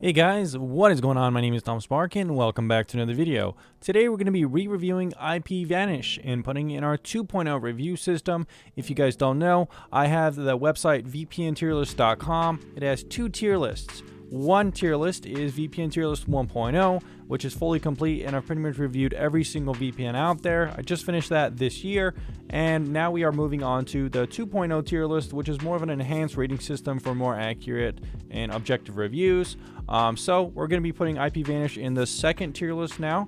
Hey guys, what is going on? My name is Tom Sparkin and welcome back to another video. Today we're going to be re-reviewing IPVanish and putting in our 2.0 review system. If you guys don't know, I have the website vpntierlist.com. It has two tier lists. One tier list is VPN tier list 1.0, which is fully complete, and I've pretty much reviewed every single VPN out there. I just finished that this year, and now we are moving on to the 2.0 tier list, which is more of an enhanced rating system for more accurate and objective reviews. So we're going to be putting IPVanish in the second tier list now,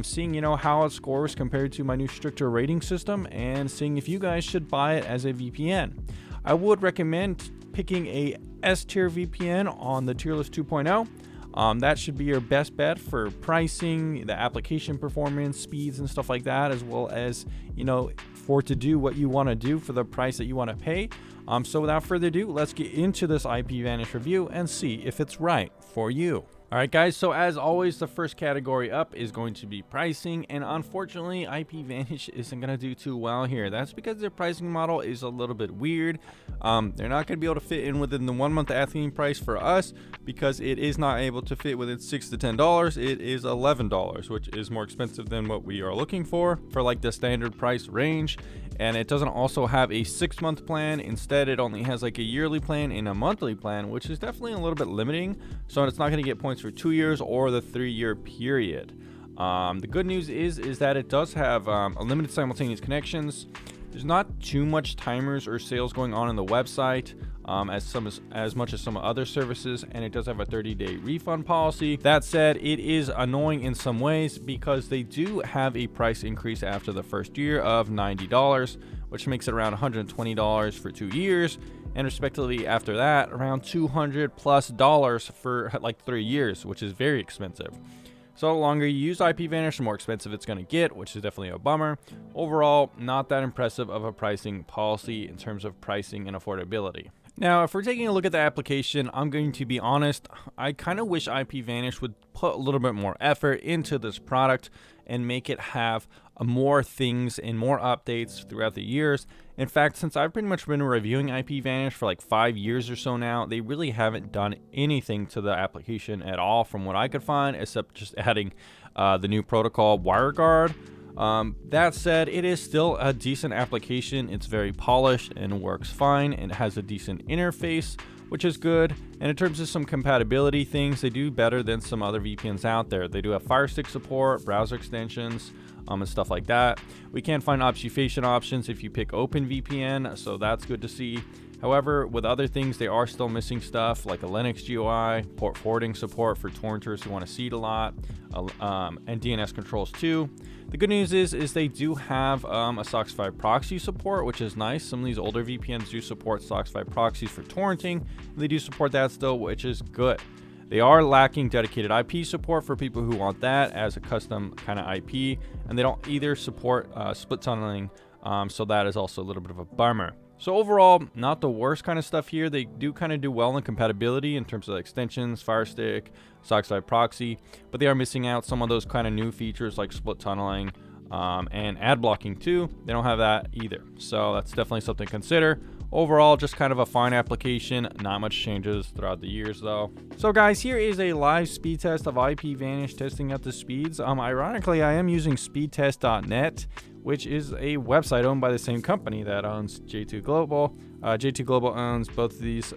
seeing how it scores compared to my new stricter rating system, and seeing if you guys should buy it as a VPN. I would recommend picking a S tier VPN on the tier list 2.0. That should be your best bet for pricing, the application performance, speeds, and stuff like that, as well as for to do what you want to do for the price that you want to pay. So without further ado, let's get into this IPVanish review and see if it's right for you. Alright guys, so as always, the first category up is going to be pricing, and unfortunately IPVanish isn't going to do too well here. That's because their pricing model is a little bit weird. They're not going to be able to fit in within the 1 month Athene price for us, because it is not able to fit within $6 to $10. It is $11, which is more expensive than what we are looking for like the standard price range. And it doesn't also have a 6-month plan. Instead, it only has like a yearly plan and a monthly plan, which is definitely a little bit limiting. So it's not going to get points for 2 years or the 3-year period. The good news is that it does have unlimited simultaneous connections. There's not too much timers or sales going on the website as much as some other services, and it does have a 30-day refund policy. That said, it is annoying in some ways because they do have a price increase after the first year of $90, which makes it around $120 for 2 years, and respectively after that around $200+ for like 3 years, which is very expensive. So the longer you use IPVanish, the more expensive it's going to get, which is definitely a bummer. Overall, not that impressive of a pricing policy in terms of pricing and affordability. Now, if we're taking a look at the application, I'm going to be honest, I kind of wish IPVanish would put a little bit more effort into this product and make it have more things and more updates throughout the years. In fact, since I've pretty much been reviewing IPVanish for like 5 years or so now, they really haven't done anything to the application at all from what I could find, except just adding the new protocol WireGuard. That said, it is still a decent application. It's very polished and works fine, and it has a decent interface, which is good. And in terms of some compatibility things, they do better than some other VPNs out there. They do have Fire Stick support, browser extensions, and stuff like that. We can't find obfuscation options if you pick OpenVPN, so that's good to see. However, with other things, they are still missing stuff like a Linux GUI, port forwarding support for torrenters who want to seed a lot, and DNS controls too. The good news is they do have a SOCKS 5 proxy support, which is nice. Some of these older VPNs do support SOCKS 5 proxies for torrenting, and they do support that still, which is good. They are lacking dedicated IP support for people who want that as a custom kind of IP, and they don't either support split tunneling, so that is also a little bit of a bummer. So overall, not the worst kind of stuff here. They do kind of do well in compatibility in terms of extensions, Fire Stick, SOCKS 5 proxy, but they are missing out some of those kind of new features like split tunneling and ad blocking too. They don't have that either, so that's definitely something to consider. Overall, just kind of a fine application. Not much changes throughout the years though. So guys, here is a live speed test of IPVanish testing out the speeds. Ironically, I am using speedtest.net, which is a website owned by the same company that owns J2 Global. J2 Global owns both of these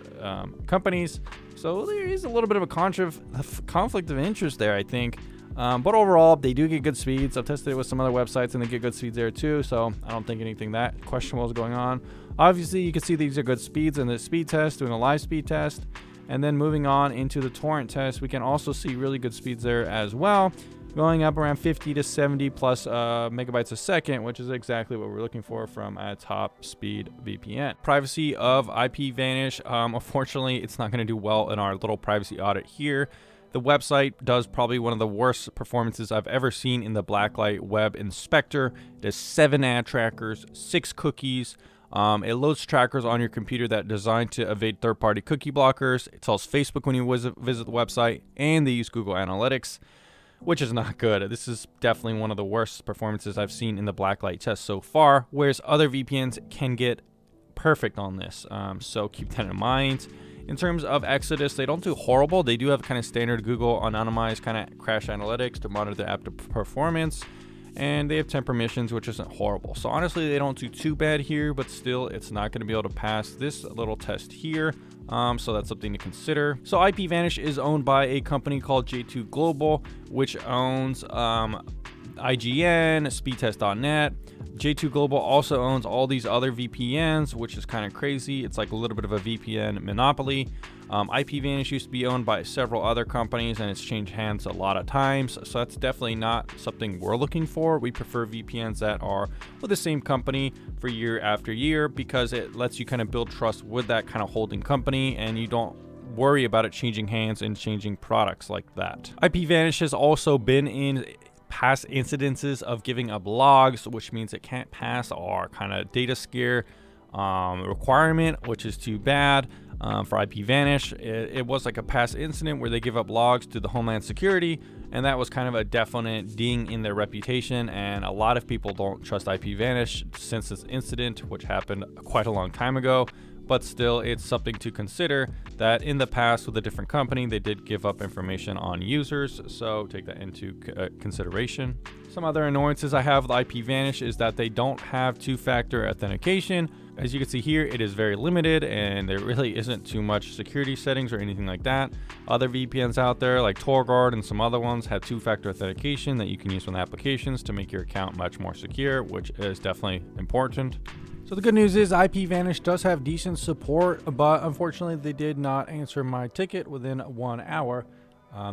companies, so there is a little bit of a conflict of interest there, I think. But overall, they do get good speeds. I've tested it with some other websites, and they get good speeds there too, so I don't think anything that questionable is going on. Obviously, you can see these are good speeds in the speed test, doing a live speed test. And then moving on into the torrent test, we can also see really good speeds there as well, going up around 50 to 70 plus megabytes a second, which is exactly what we're looking for from a top speed VPN. Privacy of IPVanish, unfortunately, it's not going to do well in our little privacy audit here. The website does probably one of the worst performances I've ever seen in the Blacklight Web Inspector. It has 7 ad trackers, 6 cookies. It loads trackers on your computer that are designed to evade third-party cookie blockers. It tells Facebook when you visit the website, and they use Google Analytics, which is not good. This is definitely one of the worst performances I've seen in the Blacklight test so far, whereas other VPNs can get perfect on this. So keep that in mind. In terms of Exodus, they don't do horrible. They do have kind of standard Google anonymized kind of crash analytics to monitor the app performance. And they have 10 permissions, which isn't horrible. So honestly, they don't do too bad here, but still, it's not going to be able to pass this little test here. So that's something to consider. So IPVanish is owned by a company called J2 Global, which owns IGN, Speedtest.net. J2 Global also owns all these other VPNs, which is kind of crazy. It's like a little bit of a VPN monopoly. IPVanish used to be owned by several other companies, and it's changed hands a lot of times. So that's definitely not something we're looking for. We prefer VPNs that are with the same company for year after year, because it lets you kind of build trust with that kind of holding company, and you don't worry about it changing hands and changing products like that. IPVanish has also been in past incidences of giving up logs, which means it can't pass our kind of data scare requirement, which is too bad. For IPVanish, it was like a past incident where they give up logs to the Homeland Security, and that was kind of a definite ding in their reputation, and a lot of people don't trust IPVanish since this incident, which happened quite a long time ago. But still, it's something to consider that in the past with a different company, they did give up information on users, so take that into consideration. Some other annoyances I have with IPVanish is that they don't have two-factor authentication. As you can see here, it is very limited, and there really isn't too much security settings or anything like that. Other VPNs out there like TorGuard and some other ones have two-factor authentication that you can use on applications to make your account much more secure, which is definitely important. So the good news is IPVanish does have decent support, but unfortunately they did not answer my ticket within 1 hour.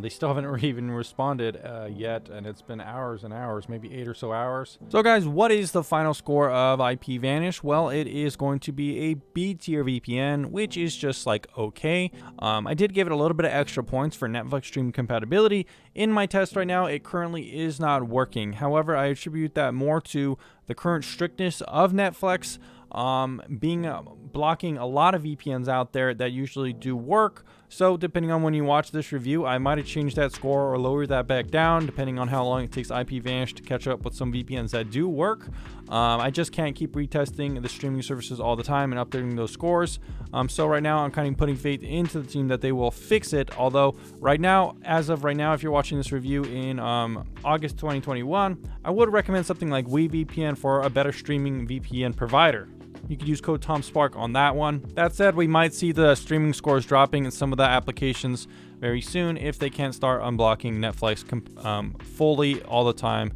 They still haven't even responded yet, and it's been hours and hours, maybe 8 or so hours. So guys, what is the final score of IPVanish? Well, it is going to be a B tier VPN, which is just like okay. I did give it a little bit of extra points for Netflix stream compatibility. In my test right now, it currently is not working. However, I attribute that more to the current strictness of Netflix blocking a lot of VPNs out there that usually do work. So depending on when you watch this review, I might have changed that score or lowered that back down, depending on how long it takes IPVanish to catch up with some VPNs that do work. I just can't keep retesting the streaming services all the time and updating those scores. So right now, I'm kind of putting faith into the team that they will fix it. Although right now, as of right now, if you're watching this review in August 2021, I would recommend something like WeVPN for a better streaming VPN provider. You could use code TomSpark on that one. That said, we might see the streaming scores dropping in some of the applications very soon if they can't start unblocking Netflix fully all the time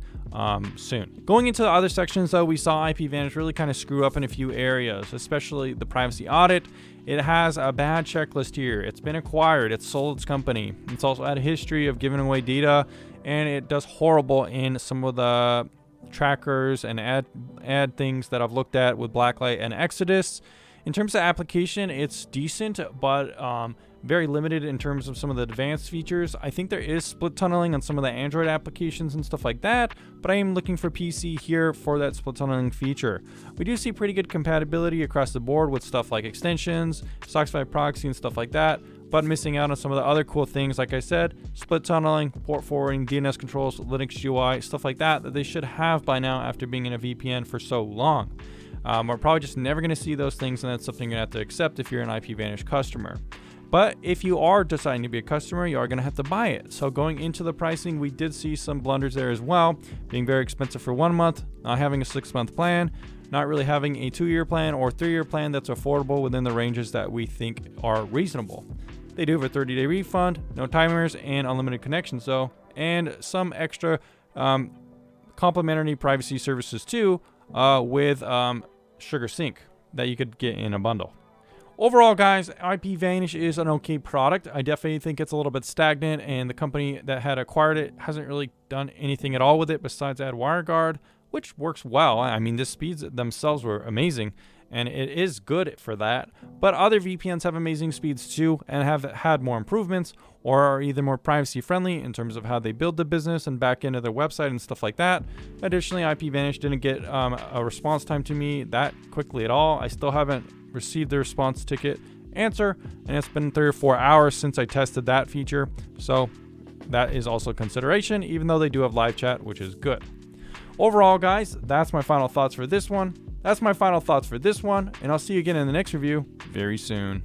soon. Going into the other sections though, we saw IPVanish really kind of screw up in a few areas, especially the privacy audit. It has a bad checklist here. It's been acquired, it's sold its company. It's also had a history of giving away data, and it does horrible in some of the trackers and ad things that I've looked at with Blacklight and Exodus. In terms of application, it's decent, but very limited in terms of some of the advanced features. I think there is split tunneling on some of the Android applications and stuff like that, but I am looking for PC here for that split tunneling feature. We do see pretty good compatibility across the board with stuff like extensions, Sox5 proxy and stuff like that, but missing out on some of the other cool things, like I said, split tunneling, port forwarding, DNS controls, Linux UI, stuff like that they should have by now after being in a VPN for so long. We're probably just never going to see those things, and that's something you have to accept if you're an IPVanish customer. But if you are deciding to be a customer, you are going to have to buy it. So going into the pricing, we did see some blunders there as well, being very expensive for 1 month, not having a 6-month plan, not really having a 2-year plan or 3-year plan that's affordable within the ranges that we think are reasonable. They do have a 30-day refund, no timers, and unlimited connections though, and some extra complimentary privacy services too, with Sugar Sync that you could get in a bundle. Overall, guys, IPVanish is an okay product. I definitely think it's a little bit stagnant, and the company that had acquired it hasn't really done anything at all with it besides add WireGuard, which works well. I mean, the speeds themselves were amazing, and it is good for that. But other VPNs have amazing speeds too, and have had more improvements, or are either more privacy friendly in terms of how they build the business and back into their website and stuff like that. Additionally, IPVanish didn't get a response time to me that quickly at all. I still haven't received the response ticket answer, and it's been 3 or 4 hours since I tested that feature. So that is also a consideration, even though they do have live chat, which is good. Overall, guys, that's my final thoughts for this one. And I'll see you again in the next review very soon.